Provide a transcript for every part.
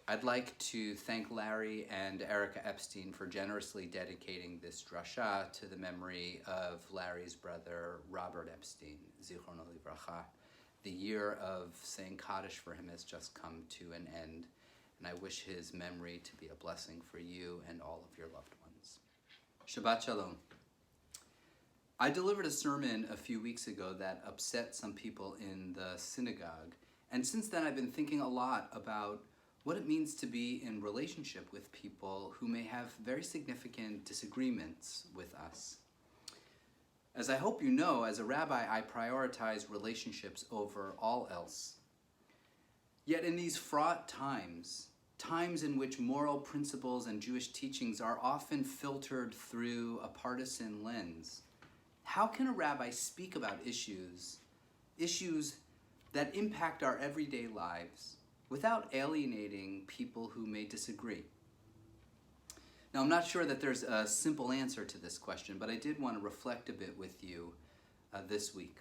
I'd like to thank Larry and Erica Epstein for generously dedicating this drasha to the memory of Larry's brother, Robert Epstein, Zichrono Livracha. The year of saying Kaddish for him has just come to an end, and I wish his memory to be a blessing for you and all of your loved ones. Shabbat Shalom. I delivered a sermon a few weeks ago that upset some people in the synagogue, and since then I've been thinking a lot about what it means to be in relationship with people who may have very significant disagreements with us. As I hope you know, as a rabbi, I prioritize relationships over all else. Yet in these fraught times, times in which moral principles and Jewish teachings are often filtered through a partisan lens, how can a rabbi speak about issues that impact our everyday lives, without alienating people who may disagree? Now, I'm not sure that there's a simple answer to this question, but I did want to reflect a bit with you this week.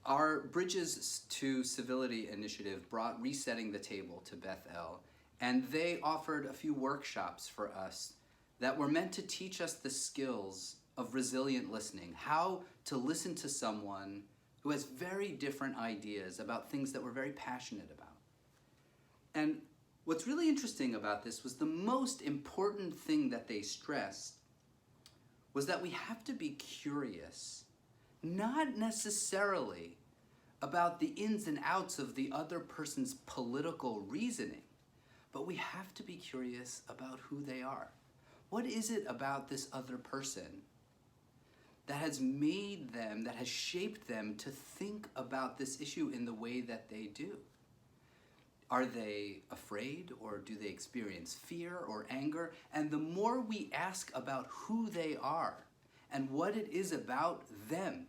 Our Bridges to Civility initiative brought Resetting the Table to Beth El, and they offered a few workshops for us that were meant to teach us the skills of resilient listening, how to listen to someone who has very different ideas about things that we're very passionate about. And what's really interesting about this was the most important thing that they stressed was that we have to be curious, not necessarily about the ins and outs of the other person's political reasoning, but we have to be curious about who they are. What is it about this other person that has made them, that has shaped them to think about this issue in the way that they do? Are they afraid, or do they experience fear or anger? And the more we ask about who they are and what it is about them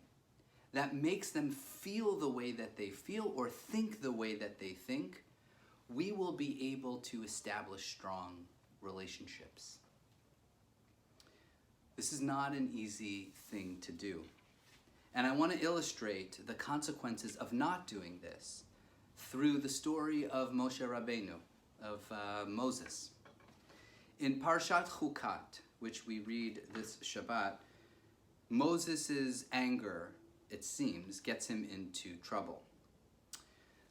that makes them feel the way that they feel or think the way that they think, we will be able to establish strong relationships. This is not an easy thing to do. And I want to illustrate the consequences of not doing this through the story of Moshe Rabbeinu, of Moses. In Parshat Chukat, which we read this Shabbat, Moses' anger, it seems, gets him into trouble.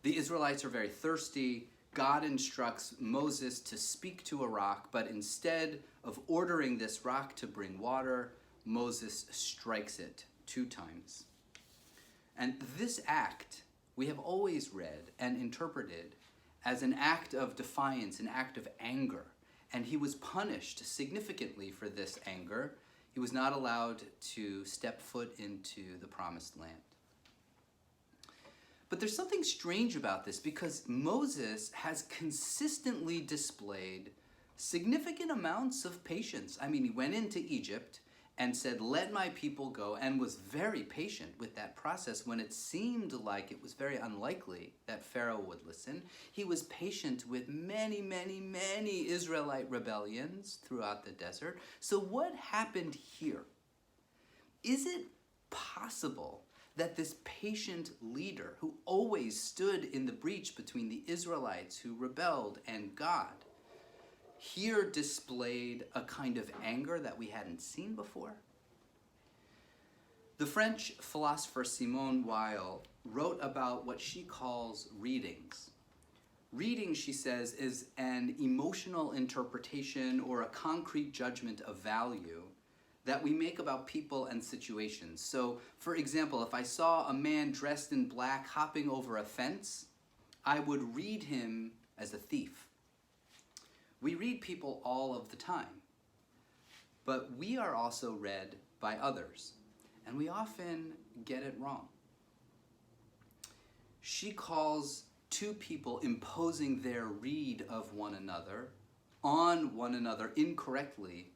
The Israelites are very thirsty. God instructs Moses to speak to a rock, but instead of ordering this rock to bring water, Moses strikes it 2 times. And this act we have always read and interpreted as an act of defiance, an act of anger. And he was punished significantly for this anger. He was not allowed to step foot into the promised land. But there's something strange about this, because Moses has consistently displayed significant amounts of patience. I mean, he went into Egypt and said, "Let my people go," and was very patient with that process when it seemed like it was very unlikely that Pharaoh would listen. He was patient with many, many, many Israelite rebellions throughout the desert. So what happened here? Is it possible that this patient leader, who always stood in the breach between the Israelites who rebelled and God, here displayed a kind of anger that we hadn't seen before? The French philosopher Simone Weil wrote about what she calls readings. Reading, she says, is an emotional interpretation or a concrete judgment of value that we make about people and situations. So, for example, if I saw a man dressed in black hopping over a fence, I would read him as a thief. We read people all of the time, but we are also read by others, and we often get it wrong. She calls 2 people imposing their read of one another on one another incorrectly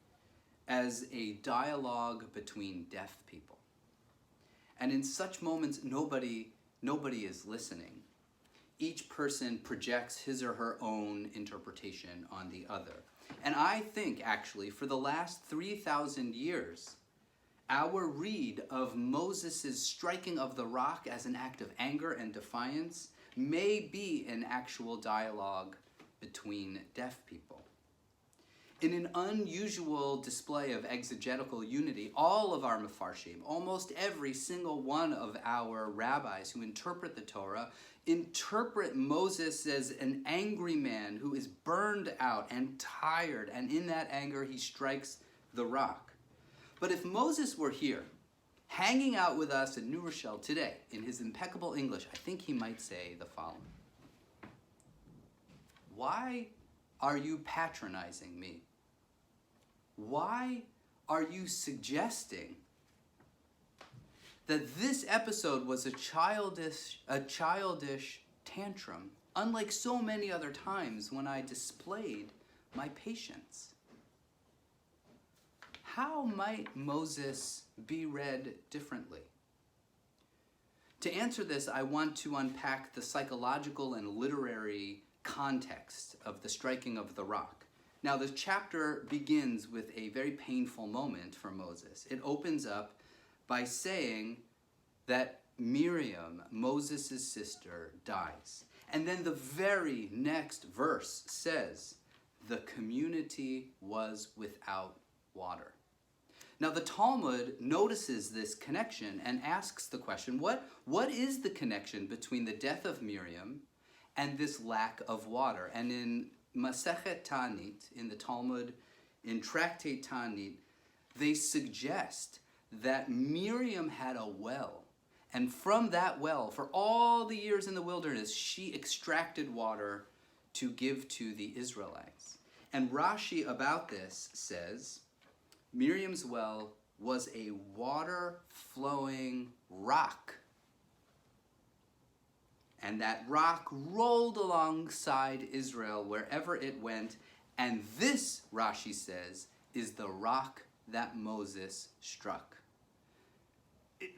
as a dialogue between deaf people. And in such moments, nobody is listening. Each person projects his or her own interpretation on the other. And I think, actually, for the last 3,000 years, our read of Moses' striking of the rock as an act of anger and defiance may be an actual dialogue between deaf people. In an unusual display of exegetical unity, all of our Mefarshim, almost every single one of our rabbis who interpret the Torah, interpret Moses as an angry man who is burned out and tired, and in that anger he strikes the rock. But if Moses were here, hanging out with us in New Rochelle today, in his impeccable English, I think he might say the following: "Why are you patronizing me? Why are you suggesting that this episode was a childish tantrum, unlike so many other times when I displayed my patience?" How might Moses be read differently? To answer this, I want to unpack the psychological and literary context of the striking of the rock. Now, the chapter begins with a very painful moment for Moses. It opens up by saying that Miriam, Moses' sister, dies. And then the very next verse says, the community was without water. Now, the Talmud notices this connection and asks the question, what is the connection between the death of Miriam and this lack of water? And in Masechet Ta'anit, in the Talmud, in Tractate Ta'anit, they suggest that Miriam had a well, and from that well, for all the years in the wilderness, she extracted water to give to the Israelites. And Rashi about this says, Miriam's well was a water-flowing rock, and that rock rolled alongside Israel wherever it went, and this, Rashi says, is the rock that Moses struck.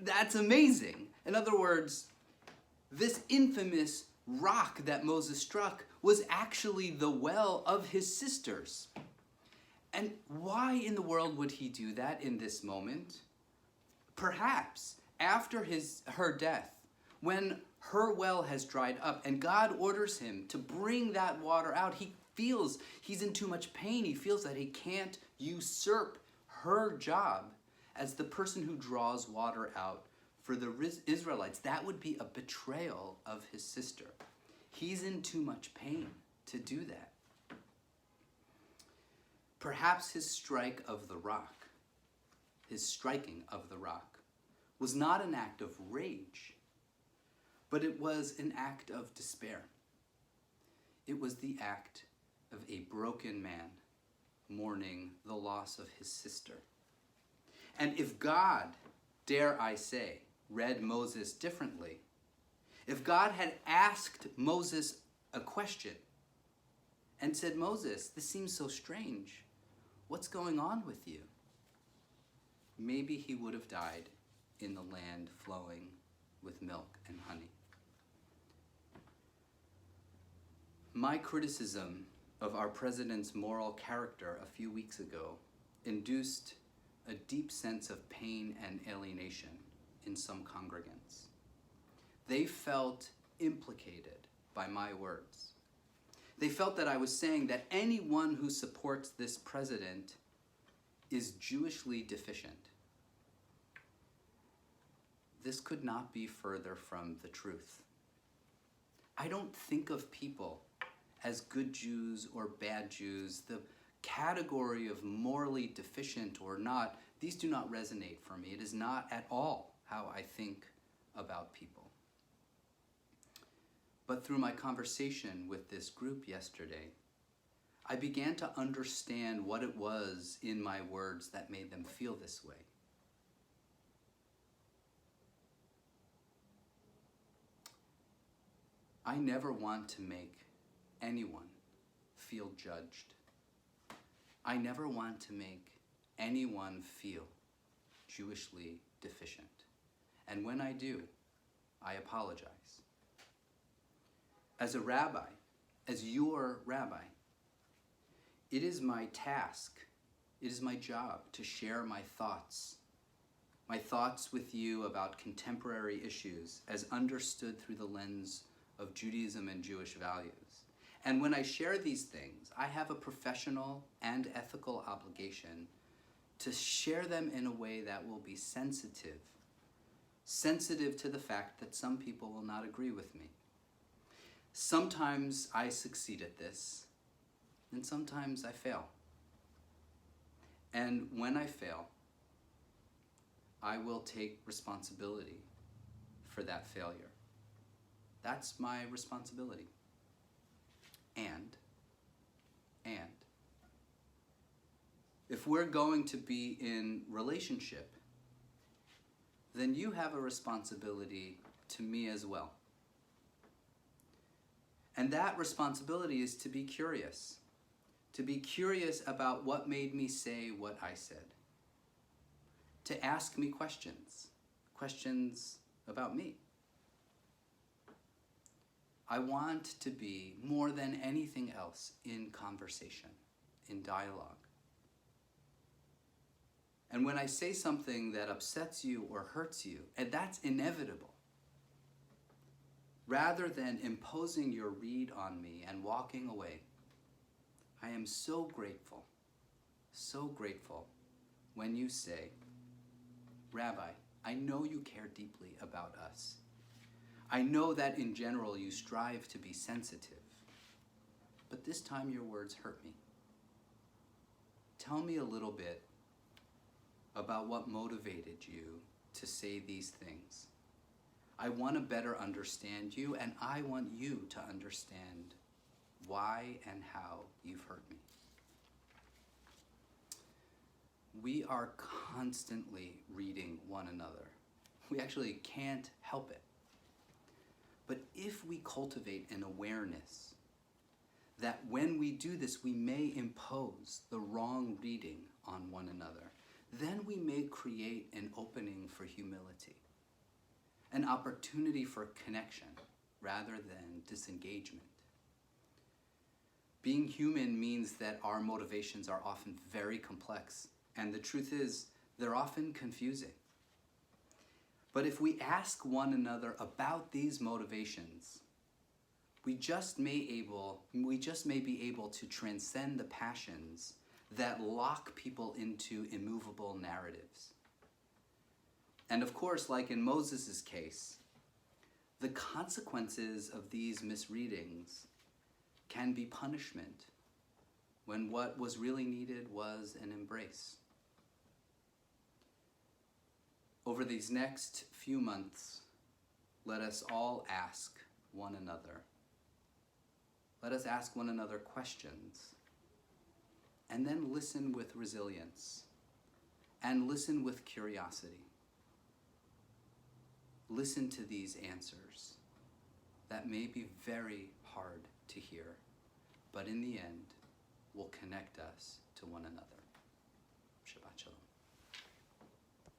That's amazing. In other words, this infamous rock that Moses struck was actually the well of his sisters. And why in the world would he do that in this moment? Perhaps after her death, when her well has dried up and God orders him to bring that water out, he feels he's in too much pain. He feels that he can't usurp her job as the person who draws water out for the Israelites. That would be a betrayal of his sister. He's in too much pain to do that. Perhaps his striking of the rock, was not an act of rage, but it was an act of despair. It was the act of a broken man mourning the loss of his sister. And if God, dare I say, read Moses differently, if God had asked Moses a question and said, Moses, this seems so strange. What's going on with you? Maybe he would have died in the land flowing with milk and honey. My criticism of our president's moral character a few weeks ago induced a deep sense of pain and alienation in some congregants. They felt implicated by my words. They felt that I was saying that anyone who supports this president is Jewishly deficient. This could not be further from the truth. I don't think of people as good Jews or bad Jews. The category of morally deficient or not, these do not resonate for me. It is not at all how I think about people. But through my conversation with this group yesterday, I began to understand what it was in my words that made them feel this way. I never want to make anyone feel judged. I never want to make anyone feel Jewishly deficient. And when I do, I apologize. As a rabbi, as your rabbi, it is my task, it is my job to share my thoughts with you about contemporary issues as understood through the lens of Judaism and Jewish values. And when I share these things, I have a professional and ethical obligation to share them in a way that will be sensitive to the fact that some people will not agree with me. Sometimes I succeed at this, and sometimes I fail. And when I fail, I will take responsibility for that failure. That's my responsibility. And if we're going to be in relationship, then you have a responsibility to me as well. And that responsibility is to be curious about what made me say what I said, to ask me questions about me. I want to be, more than anything else, in conversation, in dialogue. And when I say something that upsets you or hurts you, and that's inevitable, rather than imposing your read on me and walking away, I am so grateful when you say, Rabbi, I know you care deeply about us. I know that in general you strive to be sensitive, but this time your words hurt me. Tell me a little bit about what motivated you to say these things. I want to better understand you, and I want you to understand why and how you've hurt me. We are constantly reading one another. We actually can't help it. But if we cultivate an awareness that when we do this, we may impose the wrong reading on one another, then we may create an opening for humility, an opportunity for connection rather than disengagement. Being human means that our motivations are often very complex, and the truth is, they're often confusing. But if we ask one another about these motivations, we just may be able to transcend the passions that lock people into immovable narratives. And of course, like in Moses' case, the consequences of these misreadings can be punishment when what was really needed was an embrace. Over these next few months, let us all ask one another. Let us ask one another questions, and then listen with resilience, and listen with curiosity. Listen to these answers that may be very hard to hear, but in the end will connect us to one another. Shabbat Shalom.